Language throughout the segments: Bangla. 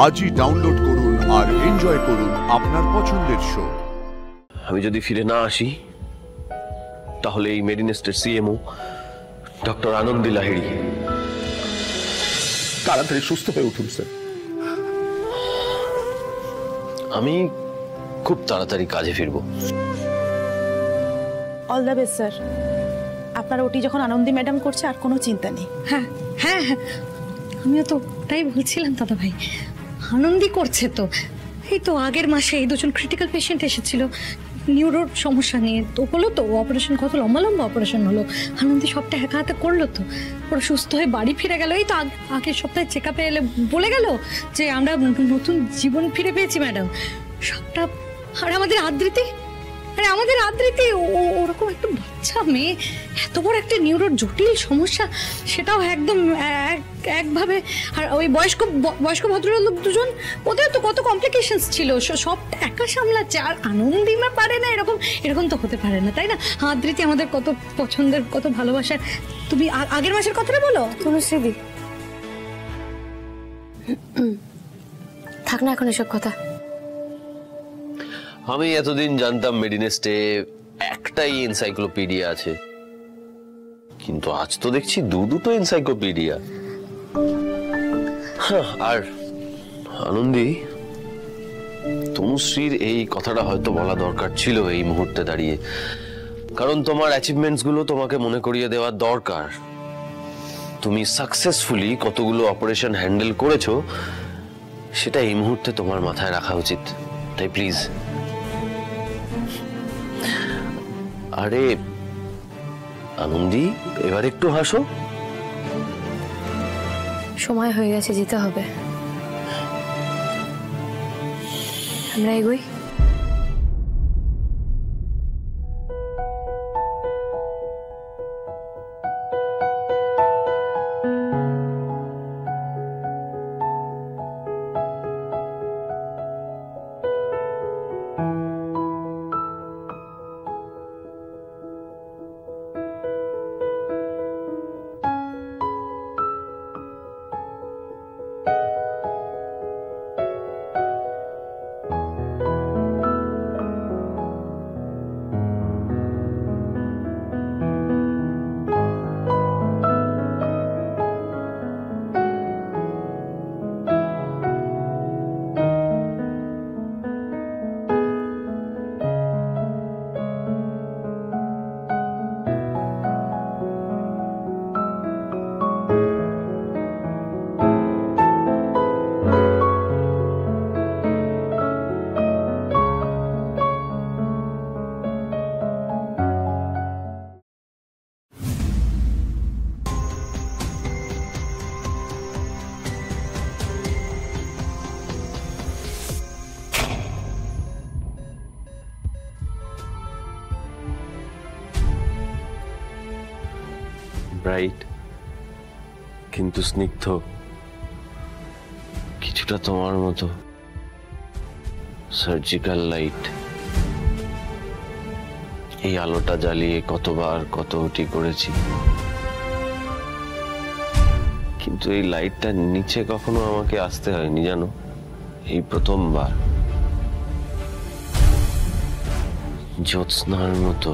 আজই ডাউনলোড করুন আর এনজয় করুন আপনার পছন্দের শো। আমি যদি ফিরে না আসি তাহলে এই মেডিনেস্টের সিএমও ডক্টর আনন্দী লাহিড়ী তাড়াতাড়ি সুস্থ হয়ে উঠুন স্যার। আমি খুব তাড়াতাড়ি কাজে ফিরবো। All the best sir. আপনার ওটি যখন আনন্দী ম্যাডাম করছে আর কোনো চিন্তা নেই। হ্যাঁ হ্যাঁ হ্যাঁ, আমিও তো তাই বলছিলাম দাদা ভাই, আনন্দী করছে তো। এই তো আগের মাসে এই দুজন ক্রিটিক্যাল পেশেন্ট এসেছিল নিউরোর সমস্যা নিয়ে, তো হলো তো অপারেশন, কত লম্বা লম্বা অপারেশন হলো। আনন্দী সবটা একা হাতে করলো তো, ওরা সুস্থ হয়ে বাড়ি ফিরে গেল। এই তো আগের সপ্তাহে চেক আপে এলে বলে গেল যে আমরা নতুন জীবন ফিরে পেয়েছি ম্যাডাম সবটা। আর আমাদের আদ্রিতি, আরে আমাদের আদ্রিতি ওরকম একটা বাচ্চা মেয়ে, এত বড় একটা নিউরোর জটিল সমস্যা, সেটাও একদম একভাবে। আর ওই বয়স্ক ভদ্রলোক দুজন, ওদের তো কত কমপ্লিকেশনস ছিল, সব একা সামলাচ্ছে। আর আনন্দিমা পারে না, এরকম তো হতে পারে না, তাই না? আদ্রিতি আমাদের কত পছন্দের, কত ভালোবাসার। তুমি আগের মাসের কথাটা বলো তনুশ্রীদি, থাক না এখন এসব কথা। আমি এতদিন জানতাম মেডিনেস্টে একটাই এনসাইক্লোপিডিয়া আছে, কিন্তু আজ তো দেখছি দুটো এনসাইক্লোপিডিয়া। আর আনন্দী, তনুশ্রীর এই কথাটা হয়তো বলা দরকার ছিল এই মুহূর্তে দাঁড়িয়ে, কারণ তোমার অ্যাচিভমেন্টস গুলো তোমাকে মনে করিয়ে দেওয়া দরকার। তুমি সাকসেসফুলি কতগুলো অপারেশন হ্যান্ডেল করেছো সেটা এই মুহূর্তে তোমার মাথায় রাখা উচিত। তাই প্লিজ। আরে আনন্দী, এবার একটু হাসো। সময় হয়ে গেছে, যেতে হবে। আমরা এগোই। ব্রাইট কিন্তু স্নিগ্ধ, কিছুটা তোমার মতো। সার্জিক্যাল লাইট, এই আলোটা জ্বালিয়ে কতবার কত উটি করেছি, কিন্তু এই লাইটটার নিচে কখনো আমাকে আসতে হয়নি জানো, এই প্রথমবার। জ্যোৎস্নার মতো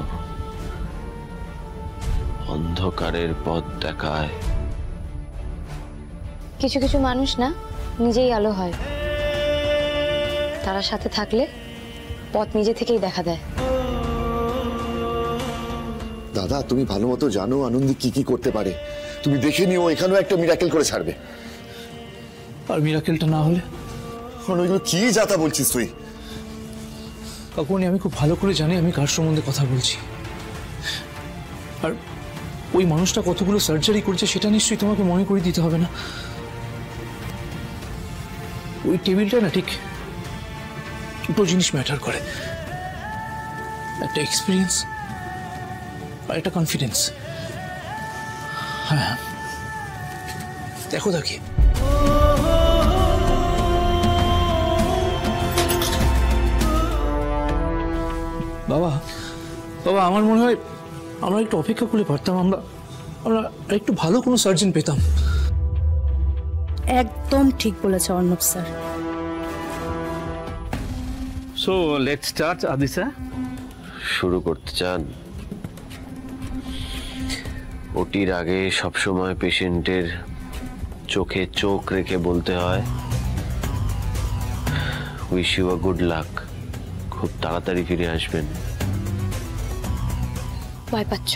অন্ধকারের পথ দেখায়। কিছু কিছু মানুষ না নিজেই আলো হয়, তারা সাথে থাকলে পথ নিজে থেকেই দেখা দেয়। দাদা, তুমি ভালো মতো জানো আনন্দী কি কি করতে পারে। তুমি দেখে নিও, এখানেও একটা মিরাকেল করে ছাড়বে। আর মিরাকেলটা না হলে? ওইগুলো কি যাতা বলছিস তুই? কাকুনি, আমি খুব ভালো করে জানি আমি কার সম্বন্ধে কথা বলছি। আর ওই মানুষটা কতগুলো সার্জারি করেছে সেটা নিশ্চয়ই তোমাকে মনে করে দিতে হবে না। ওই টেবিলটা না ঠিক দুটো জিনিস ম্যাটার করে, একটা এক্সপিরিয়েন্স আর একটা কনফিডেন্স। হ্যাঁ, দেখো দেখি। বাবা বাবা, আমার মনে হয় আমরা একটু অপেক্ষা করলে পারতাম, আমরা একটু ভালো কোনো সার্জন পেতাম। একদম ঠিক বলেছে Arnab sir. So let's start, Adisa. শুরু করতে চান? ওটির আগে সবসময় পেশেন্টের চোখে চোখ রেখে বলতে হয়, wish you a good luck, খুব তাড়াতাড়ি ফিরে আসবেন। ভয় পাচ্ছ?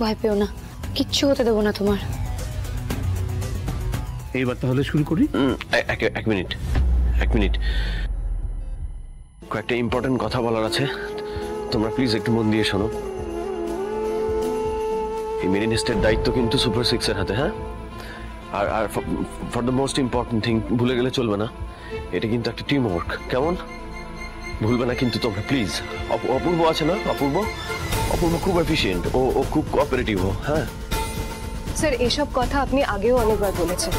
ভয় পেও না, কিচ্ছু হতে দেবো না তোমার। এইবার তাহলে শুরু করি। এক মিনিট, কয়েকটা ইম্পর্টেন্ট কথা বলার আছে, তোমরা প্লিজ একটু মন দিয়ে শোনো। এই মেরিনেস্টের দায়িত্ব কিন্তু সুপার সিক্সের হাতে, হ্যাঁ? আর আর for the most important thing, ভুলে গেলে চলবে না, এটা কিন্তু একটা টিম ওয়ার্ক, কেমন? ভুলবে না কিন্তু তোমরা প্লিজ। অপূর্ব আছে না, অপূর্ব খুব এফিশিয়েন্ট, ও খুব কোঅপারেটিভ, হ্যাঁ। স্যার এসব কথা আপনি আগেও অনেকবার বলেছেন,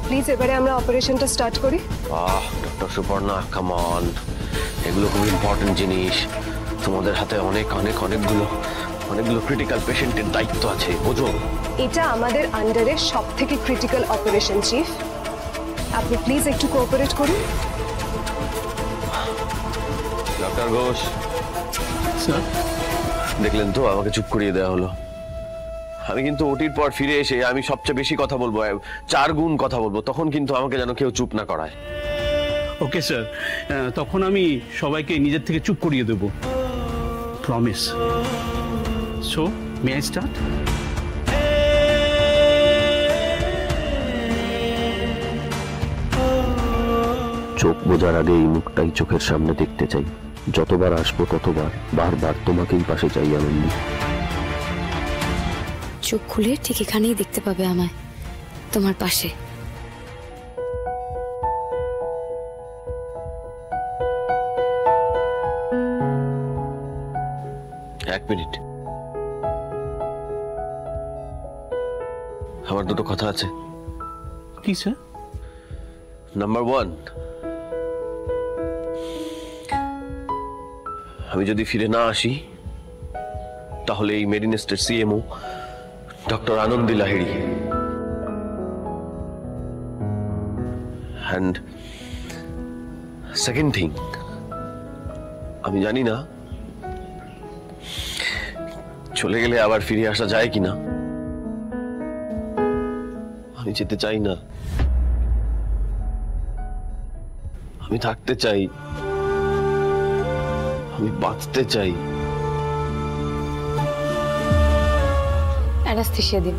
প্লিজ এবারে আমরা অপারেশনটা স্টার্ট করি। ডক্টর সুপর্ণা, কাম অন, এগুলো খুব ইম্পর্টেন্ট জিনিস। তোমাদের হাতে অনেকগুলো ক্রিটিক্যাল পেশেন্টের দায়িত্ব আছে, বোঝো? এটা আমাদের আন্ডারে সব থেকে ক্রিটিক্যাল অপারেশন চিফ, আপনি প্লিজ একটু কোঅপারেট করুন। ডক্টর ঘোষ, স্যার, দেখলেন তো, আমাকে চুপ করিয়ে দেওয়া হলো। আমি কিন্তু ওটির পর ফিরে এসে আমি সবচেয়ে বেশি কথা বলবো, 4 গুণ কথা বলবো, তখন কিন্তু আমাকে যেন কেউ চুপ না করায়। ওকে স্যার, তখন আমি সবাইকে নিজের থেকে চুপ করিয়ে দেব, promise. So may I start? চোখ বোঝার আগে এই মুখটাই চোখের সামনে দেখতে চাই, যতবার আসবো ততবার বারবার তোমাকেই পাশে চাই আনন্দি। চোখ খুলে ঠিক এখানেই দেখতে পাবে আমায়, তোমার পাশে। এক মিনিট, আমার দুটো কথা আছে। কি স্যার? নাম্বার 1, আমি যদি ফিরে না আসি তাহলে এই মেরিনেস্টের CMO doctor Anandi Lahiri, and second thing, আমি জানি না চলে গেলে আবার ফিরে আসা যায় কিনা, আমি যেতে চাই না, আমি থাকতে চাই, আমি বাঁচতে চাই। অ্যানাস্থেসিয়া দিন।